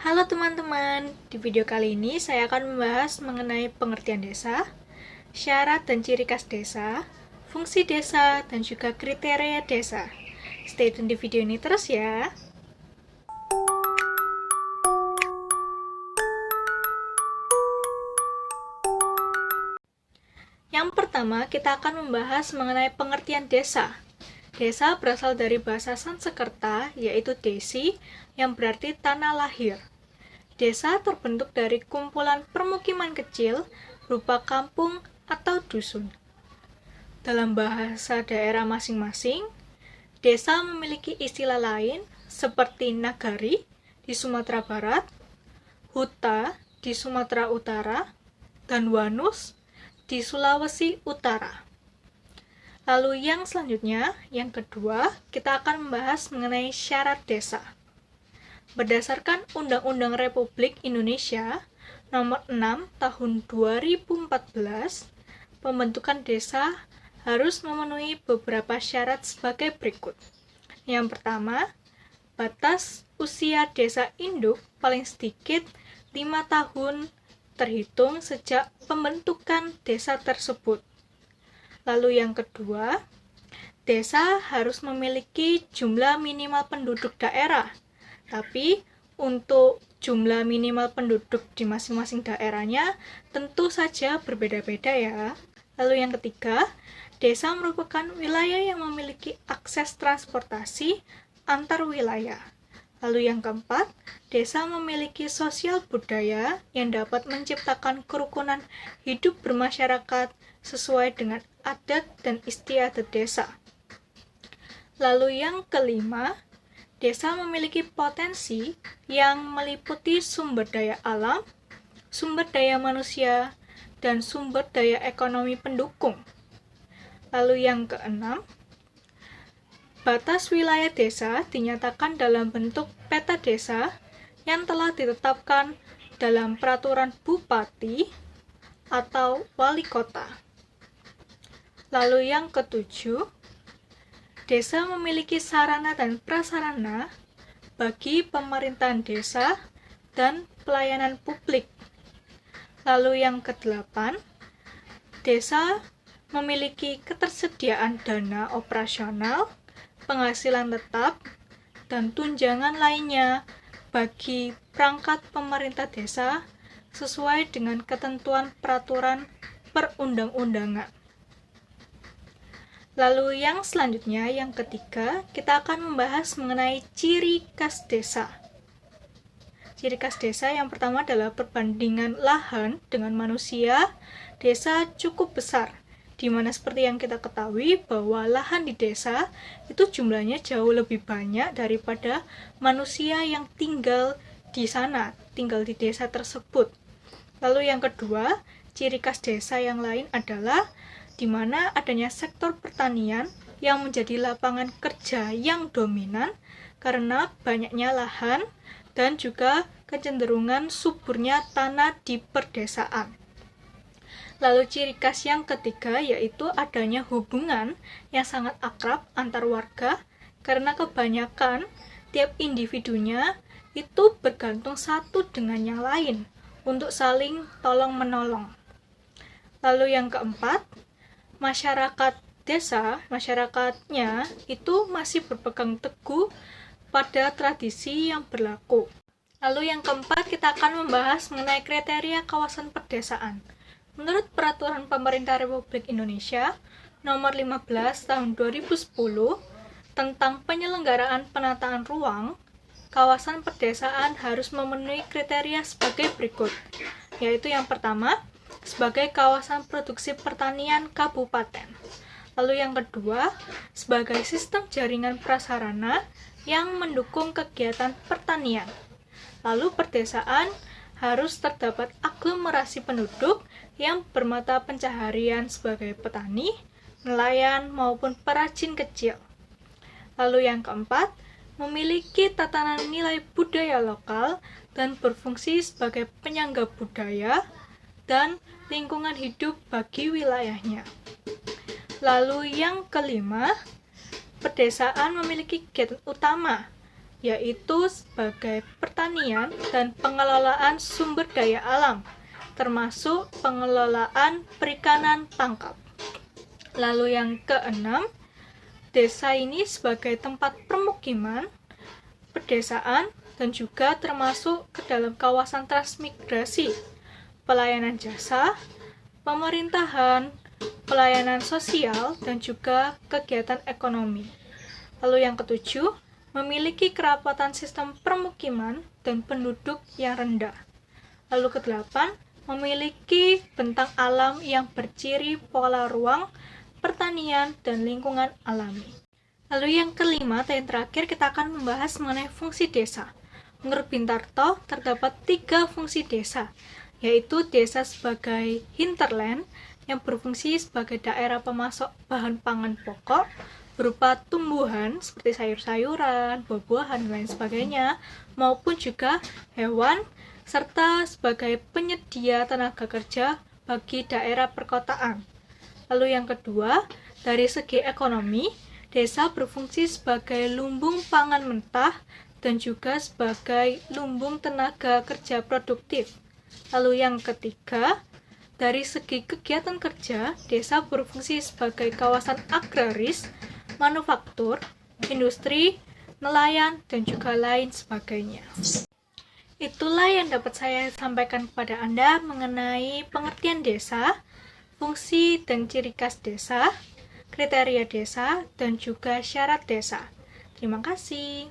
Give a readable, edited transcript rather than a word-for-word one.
Halo teman-teman, di video kali ini saya akan membahas mengenai pengertian desa, syarat dan ciri khas desa, fungsi desa, dan juga kriteria desa. Stay tune di video ini terus ya. Yang pertama, kita akan membahas mengenai pengertian desa. Desa berasal dari bahasa Sanskerta, yaitu desi, yang berarti tanah lahir. Desa terbentuk dari kumpulan permukiman kecil berupa kampung atau dusun. Dalam bahasa daerah masing-masing, desa memiliki istilah lain seperti nagari di Sumatera Barat, huta di Sumatera Utara, dan wanus di Sulawesi Utara. Lalu yang selanjutnya, yang kedua, kita akan membahas mengenai syarat desa. Berdasarkan Undang-Undang Republik Indonesia Nomor 6 Tahun 2014, pembentukan desa harus memenuhi beberapa syarat sebagai berikut. Yang pertama, batas usia desa induk paling sedikit 5 tahun terhitung sejak pembentukan desa tersebut. Lalu yang kedua, desa harus memiliki jumlah minimal penduduk daerah. Tapi untuk jumlah minimal penduduk di masing-masing daerahnya tentu saja berbeda-beda ya. Lalu yang ketiga, desa merupakan wilayah yang memiliki akses transportasi antar wilayah. Lalu yang keempat, desa memiliki sosial budaya yang dapat menciptakan kerukunan hidup bermasyarakat sesuai dengan adat dan istiadat desa. Lalu yang kelima, desa memiliki potensi yang meliputi sumber daya alam, sumber daya manusia, dan sumber daya ekonomi pendukung. Lalu yang keenam, batas wilayah desa dinyatakan dalam bentuk peta desa yang telah ditetapkan dalam peraturan bupati atau wali kota. Lalu yang ketujuh, desa memiliki sarana dan prasarana bagi pemerintahan desa dan pelayanan publik. Lalu yang kedelapan, desa memiliki ketersediaan dana operasional, penghasilan tetap, dan tunjangan lainnya bagi perangkat pemerintah desa sesuai dengan ketentuan peraturan perundang-undangan. Lalu yang selanjutnya, yang ketiga, kita akan membahas mengenai ciri khas desa. Ciri khas desa yang pertama adalah perbandingan lahan dengan manusia. Desa cukup besar, di mana seperti yang kita ketahui bahwa lahan di desa itu jumlahnya jauh lebih banyak daripada manusia yang tinggal di sana, tinggal di desa tersebut. Lalu yang kedua, ciri khas desa yang lain adalah di mana adanya sektor pertanian yang menjadi lapangan kerja yang dominan karena banyaknya lahan dan juga kecenderungan suburnya tanah di perdesaan. Lalu ciri khas yang ketiga yaitu adanya hubungan yang sangat akrab antar warga karena kebanyakan tiap individunya itu bergantung satu dengan yang lain untuk saling tolong-menolong. Lalu yang keempat, masyarakatnya itu masih berpegang teguh pada tradisi yang berlaku. Lalu yang keempat, kita akan membahas mengenai kriteria kawasan perdesaan. Menurut Peraturan Pemerintah Republik Indonesia Nomor 15 Tahun 2010 tentang penyelenggaraan penataan ruang, kawasan perdesaan harus memenuhi kriteria sebagai berikut, yaitu yang pertama, sebagai kawasan produksi pertanian kabupaten. Lalu yang kedua, sebagai sistem jaringan prasarana yang mendukung kegiatan pertanian. Lalu perdesaan harus terdapat aglomerasi penduduk yang bermata pencaharian sebagai petani, nelayan, maupun perajin kecil. Lalu yang keempat, memiliki tatanan nilai budaya lokal dan berfungsi sebagai penyangga budaya dan lingkungan hidup bagi wilayahnya. Lalu yang kelima, pedesaan memiliki kegiatan utama yaitu sebagai pertanian dan pengelolaan sumber daya alam, termasuk pengelolaan perikanan tangkap. Lalu yang keenam, desa ini sebagai tempat permukiman, pedesaan, dan juga termasuk ke dalam kawasan transmigrasi, pelayanan jasa, pemerintahan, pelayanan sosial, dan juga kegiatan ekonomi. Lalu yang ketujuh, memiliki kerapatan sistem permukiman dan penduduk yang rendah. Lalu kedelapan, memiliki bentang alam yang berciri pola ruang, pertanian, dan lingkungan alami. Lalu yang kelima, yang terakhir, kita akan membahas mengenai fungsi desa. Menurut Bintarto, terdapat 3 fungsi desa, yaitu desa sebagai hinterland, yang berfungsi sebagai daerah pemasok bahan pangan pokok, berupa tumbuhan seperti sayur-sayuran, buah-buahan, dan lain sebagainya, maupun juga hewan, serta sebagai penyedia tenaga kerja bagi daerah perkotaan. Lalu yang kedua, dari segi ekonomi, desa berfungsi sebagai lumbung pangan mentah dan juga sebagai lumbung tenaga kerja produktif. Lalu yang ketiga, dari segi kegiatan kerja, desa berfungsi sebagai kawasan agraris, manufaktur, industri, nelayan, dan juga lain sebagainya. Itulah yang dapat saya sampaikan kepada Anda mengenai pengertian desa, fungsi dan ciri khas desa, kriteria desa, dan juga syarat desa. Terima kasih.